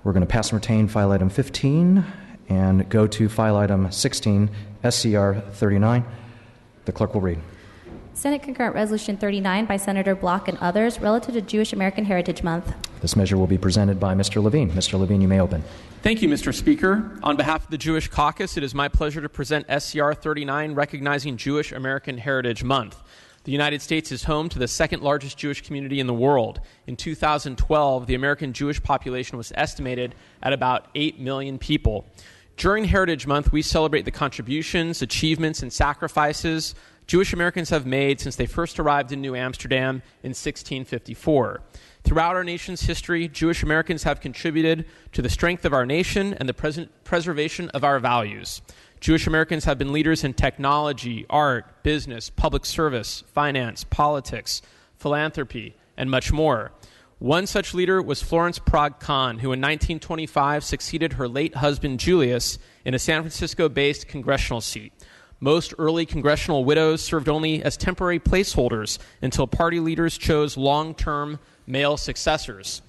We're going to pass and retain file item 15 and go to file item 16, SCR 39. The clerk will read. Senate Concurrent Resolution 39 by Senator Block and others relative to Jewish American Heritage Month. This measure will be presented by Mr. Levine. Mr. Levine, you may open. Thank you, Mr. Speaker. On behalf of the Jewish Caucus, it is my pleasure to present SCR 39 recognizing Jewish American Heritage Month. The United States is home to the second largest Jewish community in the world. In 2012, the American Jewish population was estimated at about 8 million people. During Heritage Month, we celebrate the contributions, achievements, and sacrifices Jewish Americans have made since they first arrived in New Amsterdam in 1654. Throughout our nation's history, Jewish Americans have contributed to the strength of our nation and the preservation of our values. Jewish Americans have been leaders in technology, art, business, public service, finance, politics, philanthropy, and much more. One such leader was Florence Prague Kahn, who in 1925 succeeded her late husband Julius in a San Francisco-based congressional seat. Most early congressional widows served only as temporary placeholders until party leaders chose long-term male successors.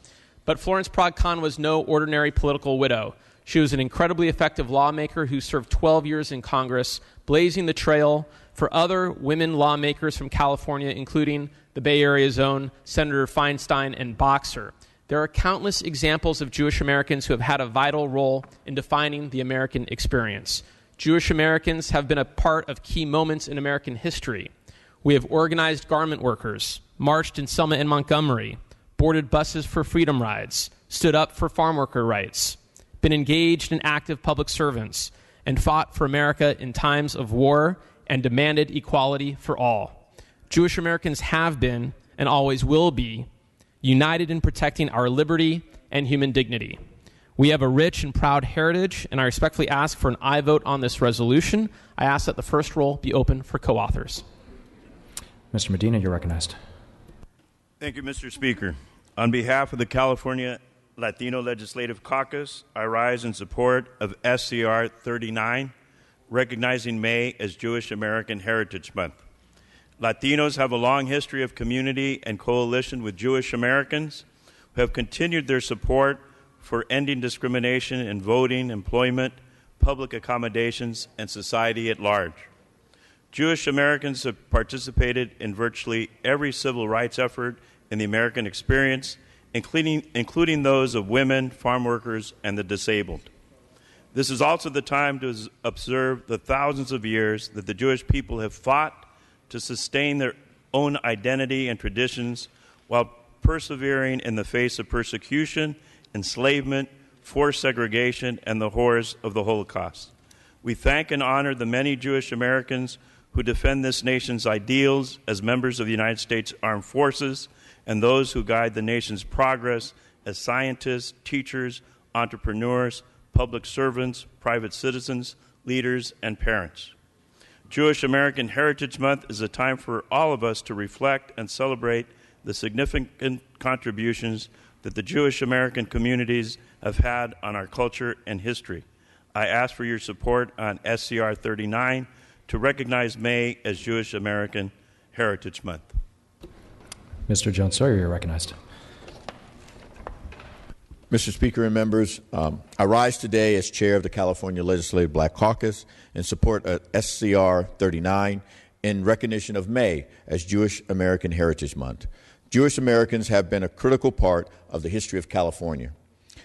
But Florence Prague Kahn was no ordinary political widow. She was an incredibly effective lawmaker who served 12 years in Congress, blazing the trail for other women lawmakers from California, including the Bay Area's own Senator Feinstein and Boxer. There are countless examples of Jewish Americans who have had a vital role in defining the American experience. Jewish Americans have been a part of key moments in American history. We have organized garment workers, marched in Selma and Montgomery, boarded buses for freedom rides, stood up for farm worker rights, been engaged in active public servants, and fought for America in times of war and demanded equality for all. Jewish Americans have been, and always will be, united in protecting our liberty and human dignity. We have a rich and proud heritage, and I respectfully ask for an aye vote on this resolution. I ask that the first roll be open for co-authors. Mr. Medina, you're recognized. Thank you, Mr. Speaker. On behalf of the California Latino Legislative Caucus, I rise in support of SCR 39, recognizing May as Jewish American Heritage Month. Latinos have a long history of community and coalition with Jewish Americans who have continued their support for ending discrimination in voting, employment, public accommodations, and society at large. Jewish Americans have participated in virtually every civil rights effort in the American experience, including those of women, farm workers, and the disabled. This is also the time to observe the thousands of years that the Jewish people have fought to sustain their own identity and traditions while persevering in the face of persecution, enslavement, forced segregation, and the horrors of the Holocaust. We thank and honor the many Jewish Americans who defend this nation's ideals as members of the United States Armed Forces and those who guide the nation's progress as scientists, teachers, entrepreneurs, public servants, private citizens, leaders, and parents. Jewish American Heritage Month is a time for all of us to reflect and celebrate the significant contributions that the Jewish American communities have had on our culture and history. I ask for your support on SCR 39 to recognize May as Jewish American Heritage Month. Mr. Jones Sawyer, you're recognized. Mr. Speaker and members, I rise today as chair of the California Legislative Black Caucus in support of SCR 39 in recognition of May as Jewish American Heritage Month. Jewish Americans have been a critical part of the history of California.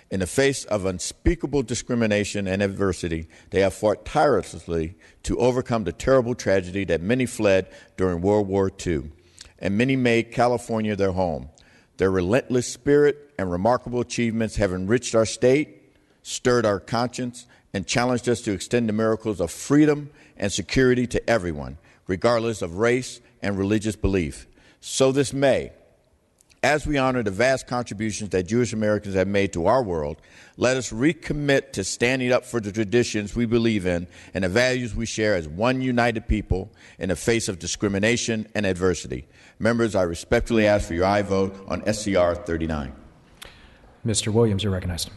In the face of unspeakable discrimination and adversity, they have fought tirelessly to overcome the terrible tragedy that many fled during World War II, and many made California their home. Their relentless spirit and remarkable achievements have enriched our state, stirred our conscience, and challenged us to extend the miracles of freedom and security to everyone, regardless of race and religious belief. So this May, as we honor the vast contributions that Jewish Americans have made to our world, let us recommit to standing up for the traditions we believe in and the values we share as one united people in the face of discrimination and adversity. Members, I respectfully ask for your aye vote on SCR 39. Mr. Williams, you're recognized.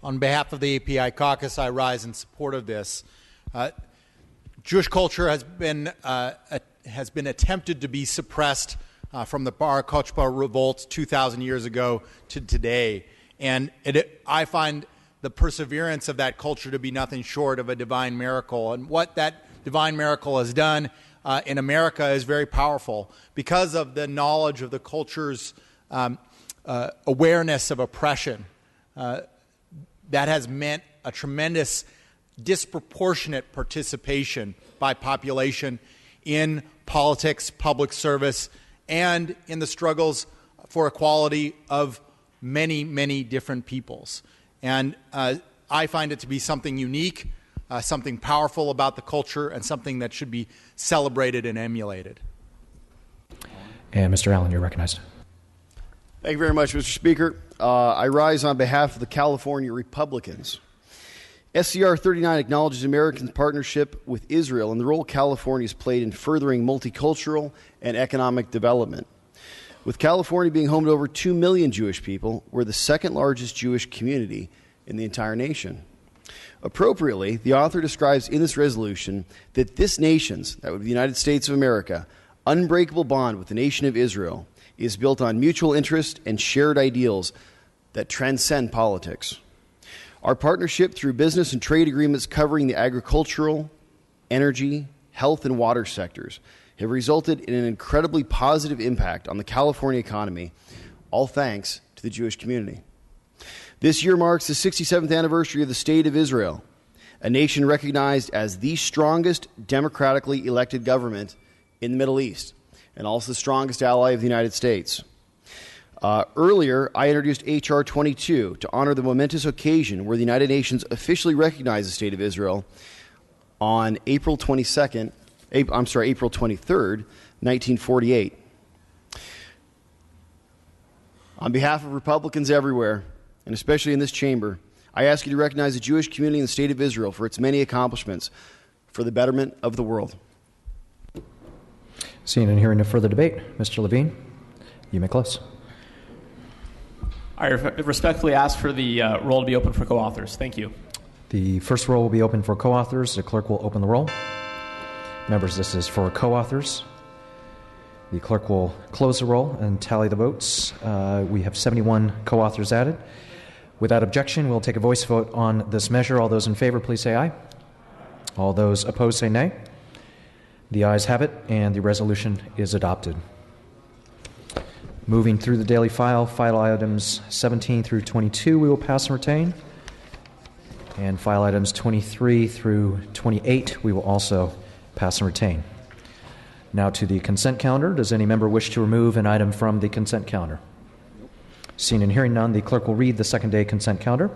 On behalf of the API caucus, I rise in support of this. Jewish culture has been attempted to be suppressed from the Bar Kokhba revolts 2,000 years ago to today. And I find the perseverance of that culture to be nothing short of a divine miracle. And what that divine miracle has done in America is very powerful because of the knowledge of the culture's awareness of oppression. That has meant a tremendous disproportionate participation by population in politics, public service, and in the struggles for equality of many, many different peoples. And I find it to be something unique, something powerful about the culture, and something that should be celebrated and emulated. And Mr. Allen, you're recognized. Thank you very much, Mr. Speaker. I rise on behalf of the California Republicans. SCR 39 acknowledges Americans' partnership with Israel and the role California has played in furthering multicultural and economic development. With California being home to over 2 million Jewish people, we're the second largest Jewish community in the entire nation. Appropriately, the author describes in this resolution that this nation's, that would be the United States of America, unbreakable bond with the nation of Israel is built on mutual interest and shared ideals that transcend politics. Our partnership through business and trade agreements covering the agricultural, energy, health, and water sectors have resulted in an incredibly positive impact on the California economy, all thanks to the Jewish community. This year marks the 67th anniversary of the State of Israel, a nation recognized as the strongest democratically elected government in the Middle East, and also the strongest ally of the United States. Earlier, I introduced H.R. 22 to honor the momentous occasion where the United Nations officially recognized the State of Israel on April 23rd, 1948. On behalf of Republicans everywhere, and especially in this chamber, I ask you to recognize the Jewish community in the State of Israel for its many accomplishments for the betterment of the world. Seeing and hearing no further debate, Mr. Levine, you may close. I respectfully ask for the roll to be open for co-authors. Thank you. The first roll will be open for co-authors. The clerk will open the roll. Members, this is for co-authors. The clerk will close the roll and tally the votes. We have 71 co-authors added. Without objection, we'll take a voice vote on this measure. All those in favor, please say aye. All those opposed, say nay. The ayes have it, and the resolution is adopted. Moving through the daily file items 17 through 22 we will pass and retain. And file items 23 through 28 we will also pass and retain. Now to the consent calendar. Does any member wish to remove an item from the consent calendar? Seeing and hearing none, the clerk will read the second-day consent calendar.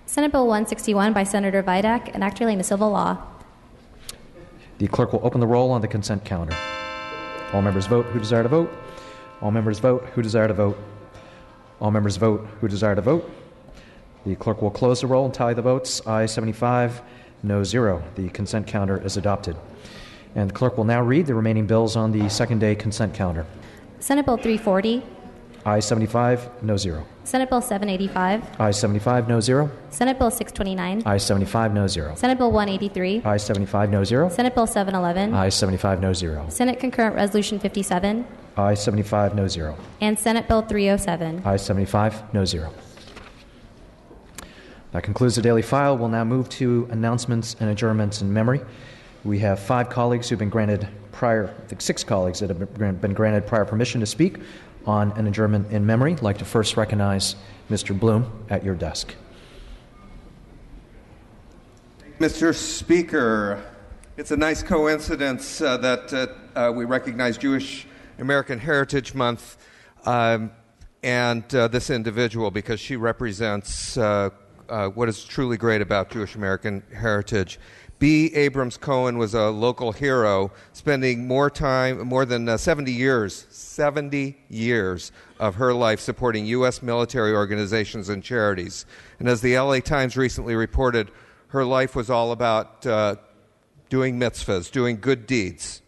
Senate Bill 161 by Senator Vidak, an act relating to civil law. The clerk will open the roll on the consent calendar. All members vote who desire to vote. All members vote who desire to vote. All members vote who desire to vote. The clerk will close the roll and tally the votes. Aye 75, no 0. The consent calendar is adopted. And the clerk will now read the remaining bills on the second-day consent calendar. Senate Bill 340. Aye 75, no 0. Senate Bill 785. Aye 75, no 0. Senate Bill 629. Aye 75, no 0. Senate Bill 183. Aye 75, no 0. Senate Bill 711. Aye 75, no 0. Senate Concurrent Resolution 57. Aye 75, no 0. And Senate Bill 307. Aye 75, no 0. That concludes the daily file. We'll now move to announcements and adjournments in memory. We have 5 colleagues who've been granted prior, I think 6 colleagues that have been granted prior permission to speak on an adjournment in memory. I'd like to first recognize Mr. Bloom at your desk. Mr. Speaker, it's a nice coincidence that we recognize Jewish American Heritage Month and this individual, because she represents what is truly great about Jewish American heritage. B. Abrams Cohen was a local hero, spending more than 70 years of her life supporting U.S. military organizations and charities. And as the LA Times recently reported, her life was all about doing mitzvahs, doing good deeds.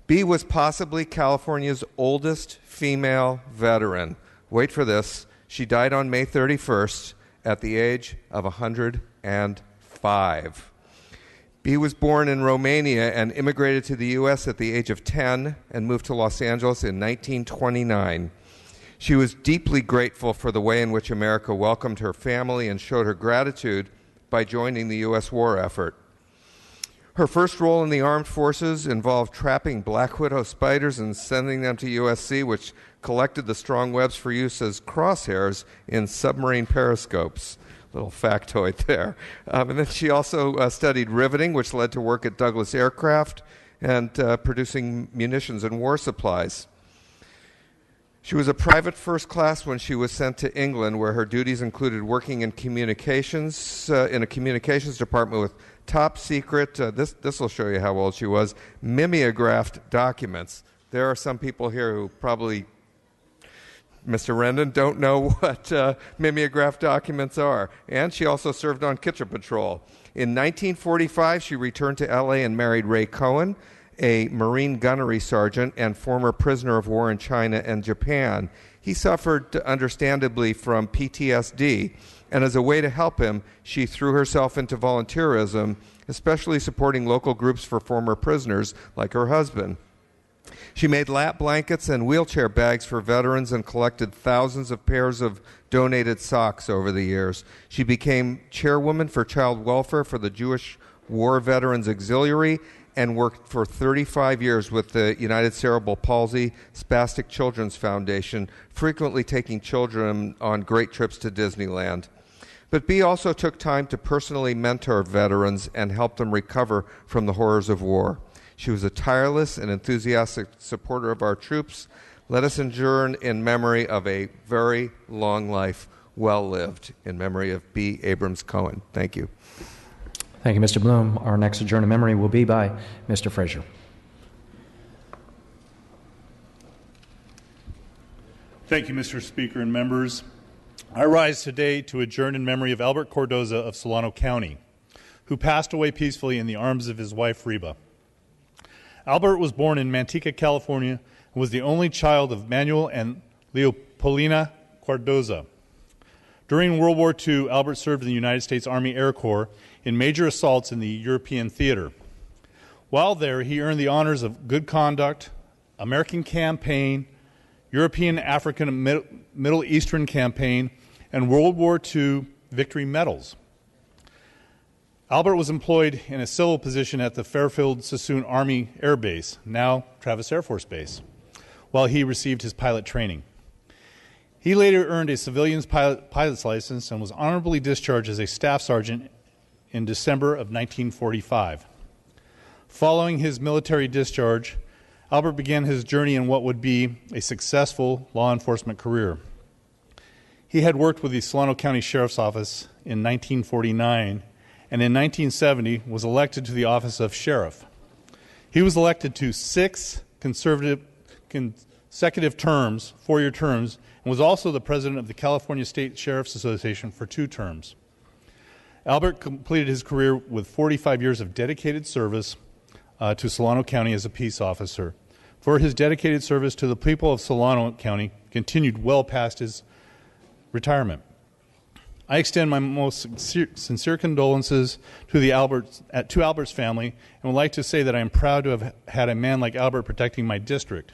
B was possibly California's oldest female veteran. Wait for this. She died on May 31st at the age of 105. B was born in Romania and immigrated to the U.S. at the age of 10 and moved to Los Angeles in 1929. She was deeply grateful for the way in which America welcomed her family and showed her gratitude by joining the U.S. war effort. Her first role in the armed forces involved trapping black widow spiders and sending them to USC, which collected the strong webs for use as crosshairs in submarine periscopes. Little factoid there. And then she also studied riveting, which led to work at Douglas Aircraft and producing munitions and war supplies. She was a private first class when she was sent to England, where her duties included working in communications, in a communications department with top secret, this will show you how old she was, mimeographed documents. There are some people here who probably, Mr. Rendon, don't know what mimeographed documents are. And she also served on Kitchen Patrol. In 1945, she returned to L.A. and married Ray Cohen, a Marine gunnery sergeant and former prisoner of war in China and Japan. He suffered, understandably, from PTSD, and as a way to help him, she threw herself into volunteerism, especially supporting local groups for former prisoners like her husband. She made lap blankets and wheelchair bags for veterans and collected thousands of pairs of donated socks over the years. She became chairwoman for child welfare for the Jewish War Veterans Auxiliary and worked for 35 years with the United Cerebral Palsy Spastic Children's Foundation, frequently taking children on great trips to Disneyland. But Bee also took time to personally mentor veterans and help them recover from the horrors of war. She was a tireless and enthusiastic supporter of our troops. Let us adjourn in memory of a very long life, well lived, in memory of Bee Abrams Cohen. Thank you. Thank you, Mr. Bloom. Our next adjourn in memory will be by Mr. Frazier. Thank you, Mr. Speaker and members. I rise today to adjourn in memory of Albert Cardoza of Solano County, who passed away peacefully in the arms of his wife, Reba. Albert was born in Manteca, California, and was the only child of Manuel and Leopolina Cardoza. During World War II, Albert served in the United States Army Air Corps in major assaults in the European theater. While there, he earned the honors of Good Conduct, American Campaign, European, African, and Middle Eastern Campaign, and World War II Victory Medals. Albert was employed in a civil position at the Fairfield-Sassoon Army Air Base, now Travis Air Force Base, while he received his pilot training. He later earned a civilian's pilot's license and was honorably discharged as a staff sergeant in December of 1945. Following his military discharge, Albert began his journey in what would be a successful law enforcement career. He had worked with the Solano County Sheriff's Office in 1949 and in 1970 was elected to the office of sheriff. He was elected to 6 consecutive terms, 4-year terms, and was also the president of the California State Sheriff's Association for 2 terms. Albert completed his career with 45 years of dedicated service to Solano County as a peace officer. For his dedicated service to the people of Solano County continued well past his retirement. I extend my most sincere condolences to Albert's family and would like to say that I am proud to have had a man like Albert protecting my district.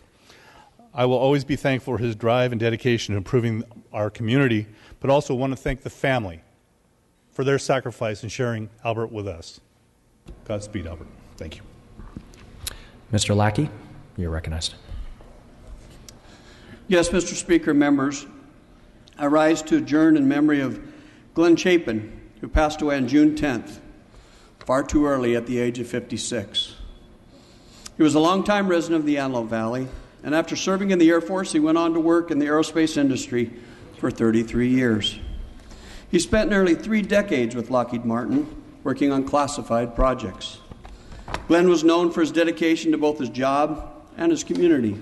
I will always be thankful for his drive and dedication to improving our community, but also want to thank the family for their sacrifice in sharing Albert with us. Godspeed, Albert. Thank you. Mr. Lackey, you're recognized. Yes, Mr. Speaker, members, I rise to adjourn in memory of Glenn Chapin, who passed away on June 10th, far too early at the age of 56. He was a longtime resident of the Antelope Valley, and after serving in the Air Force, he went on to work in the aerospace industry for 33 years. He spent nearly 3 decades with Lockheed Martin, working on classified projects. Glenn was known for his dedication to both his job and his community.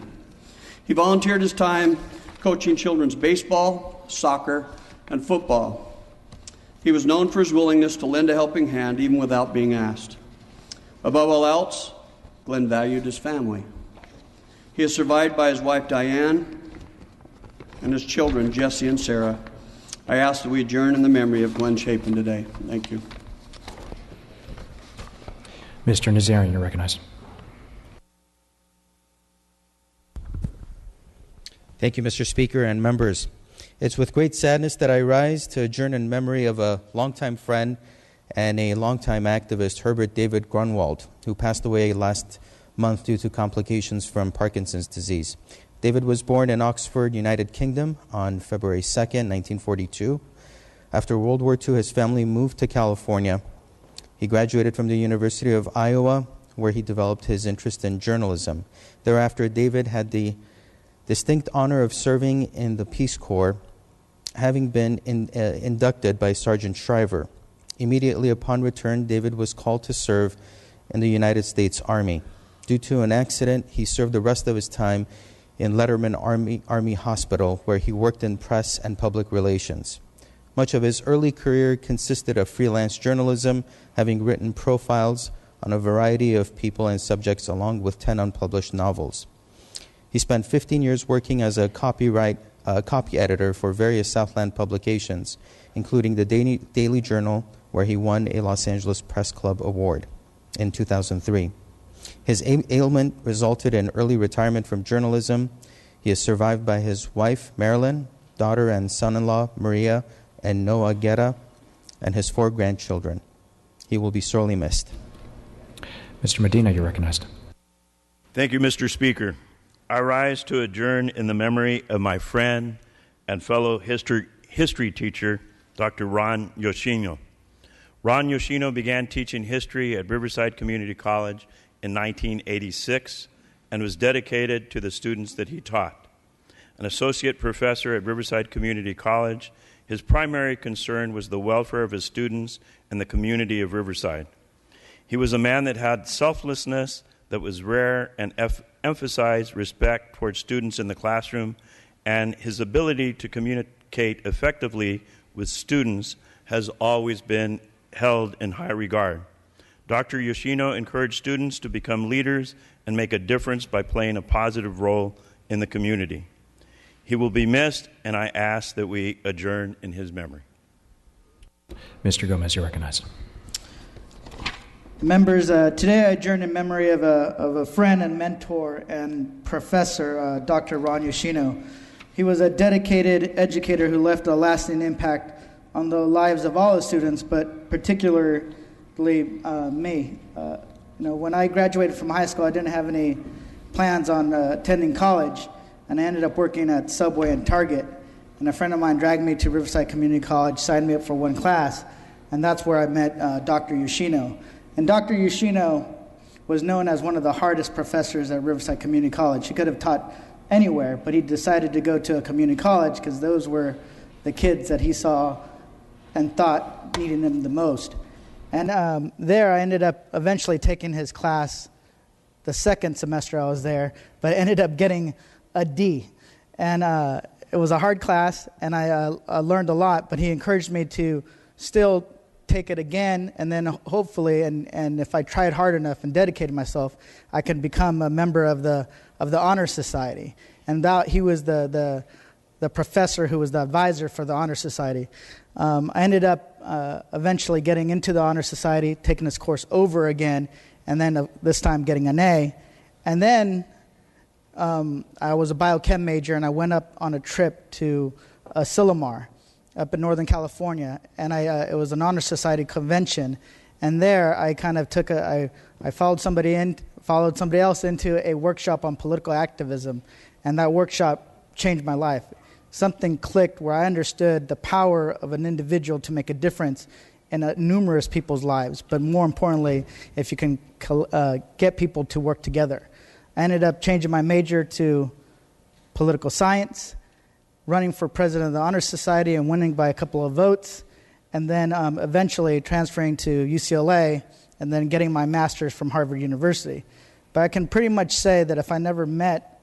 He volunteered his time coaching children's baseball, soccer, and football. He was known for his willingness to lend a helping hand even without being asked. Above all else, Glenn valued his family. He is survived by his wife Diane and his children Jesse and Sarah. I ask that we adjourn in the memory of Glenn Chapin today. Thank you. Mr. Nazarian, you're recognized. Thank you, Mr. Speaker and members. It's with great sadness that I rise to adjourn in memory of a longtime friend and a longtime activist, Herbert David Grunwald, who passed away last month due to complications from Parkinson's disease. David was born in Oxford, United Kingdom on February 2nd, 1942. After World War II, his family moved to California. He graduated from the University of Iowa, where he developed his interest in journalism. Thereafter, David had the distinct honor of serving in the Peace Corps, having been inducted by Sergeant Shriver. Immediately upon return, David was called to serve in the United States Army. Due to an accident, he served the rest of his time in Letterman Army Hospital, where he worked in press and public relations. Much of his early career consisted of freelance journalism, having written profiles on a variety of people and subjects along with 10 unpublished novels. He spent 15 years working as a copy editor for various Southland publications, including the Daily Journal, where he won a Los Angeles Press Club Award in 2003. His ailment resulted in early retirement from journalism. He is survived by his wife, Marilyn, daughter and son-in-law, Maria and Noah Guerra, and his 4 grandchildren. He will be sorely missed. Mr. Medina, you're recognized. Thank you, Mr. Speaker. I rise to adjourn in the memory of my friend and fellow history teacher, Dr. Ron Yoshino. Ron Yoshino began teaching history at Riverside Community College in 1986 and was dedicated to the students that he taught. An associate professor at Riverside Community College, his primary concern was the welfare of his students and the community of Riverside. He was a man that had selflessness that was rare and emphasized respect towards students in the classroom, and his ability to communicate effectively with students has always been held in high regard. Dr. Yoshino encouraged students to become leaders and make a difference by playing a positive role in the community. He will be missed, and I ask that we adjourn in his memory. Mr. Gomez, you're recognized. Members, today I adjourn in memory of a friend and mentor and professor, Dr. Ron Yoshino. He was a dedicated educator who left a lasting impact on the lives of all his students, but particularly me. When I graduated from high school, I didn't have any plans on attending college, and I ended up working at Subway and Target. And a friend of mine dragged me to Riverside Community College, signed me up for one class, and that's where I met Dr. Yoshino. And Dr. Yoshino was known as one of the hardest professors at Riverside Community College. He could have taught anywhere, but he decided to go to a community college because those were the kids that he saw and thought needed him the most. And there I ended up eventually taking his class the second semester I was there, but I ended up getting a D. And it was a hard class, and I learned a lot, but he encouraged me to still take it again, and then hopefully, and if I tried hard enough and dedicated myself, I could become a member of the Honor Society. And that he was the professor who was the advisor for the Honor Society. I ended up eventually getting into the Honor Society, taking this course over again, and then this time getting an A. And then I was a biochem major, and I went up on a trip to Silomar up in Northern California, and it was an Honor Society convention, and there I kind of I followed somebody else into a workshop on political activism, and that workshop changed my life. Something clicked where I understood the power of an individual to make a difference in numerous people's lives, but more importantly, if you can get people to work together. I ended up changing my major to political science, running for president of the Honor Society and winning by a couple of votes, and then eventually transferring to UCLA and then getting my master's from Harvard University. But I can pretty much say that if I never met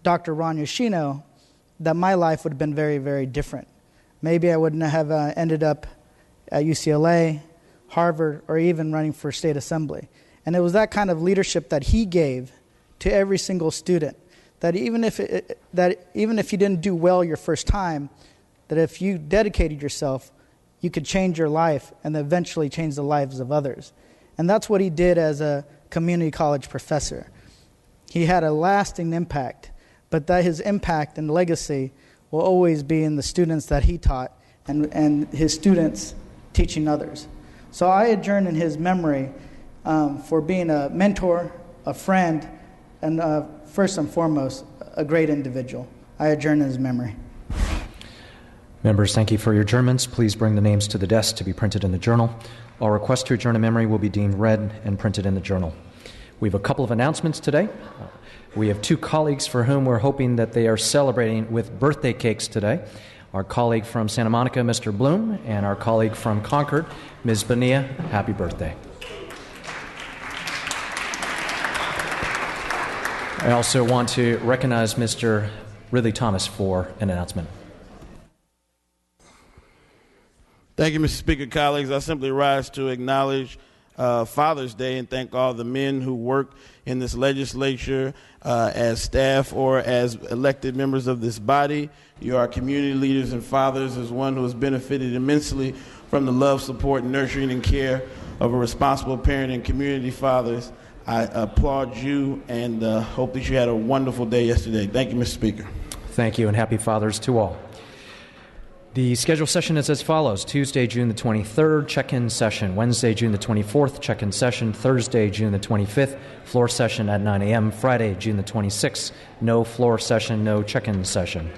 Dr. Ron Yoshino, that my life would have been very, very different. Maybe I wouldn't have ended up at UCLA, Harvard, or even running for state assembly. And it was that kind of leadership that he gave to every single student, that even if you didn't do well your first time, that if you dedicated yourself, you could change your life and eventually change the lives of others. And that's what he did as a community college professor. He had a lasting impact, but that his impact and legacy will always be in the students that he taught and his students teaching others. So I adjourn in his memory for being a mentor, a friend, and first and foremost, a great individual. I adjourn in his memory. Members, thank you for your adjournments. Please bring the names to the desk to be printed in the journal. All requests to adjourn in memory will be deemed read and printed in the journal. We have a couple of announcements today. We have two colleagues for whom we're hoping that they are celebrating with birthday cakes today. Our colleague from Santa Monica, Mr. Bloom, and our colleague from Concord, Ms. Bonilla. Happy birthday. I also want to recognize Mr. Ridley Thomas for an announcement. Thank you, Mr. Speaker, colleagues. I simply rise to acknowledge Father's Day and thank all the men who work in this legislature as staff or as elected members of this body. You are community leaders and fathers, as one who has benefited immensely from the love, support, nurturing, and care of a responsible parent and community fathers. I applaud you and hope that you had a wonderful day yesterday. Thank you, Mr. Speaker. Thank you, and happy Fathers to all. The scheduled session is as follows. Tuesday, June the 23rd, check-in session. Wednesday, June the 24th, check-in session. Thursday, June the 25th, floor session at 9 a.m. Friday, June the 26th, no floor session, no check-in session.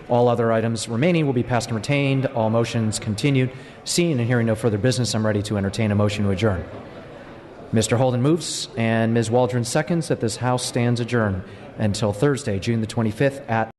All other items remaining will be passed and retained. All motions continued. Seeing and hearing no further business, I'm ready to entertain a motion to adjourn. Mr. Holden moves and Ms. Waldron seconds that this House stands adjourned until Thursday, June the 25th at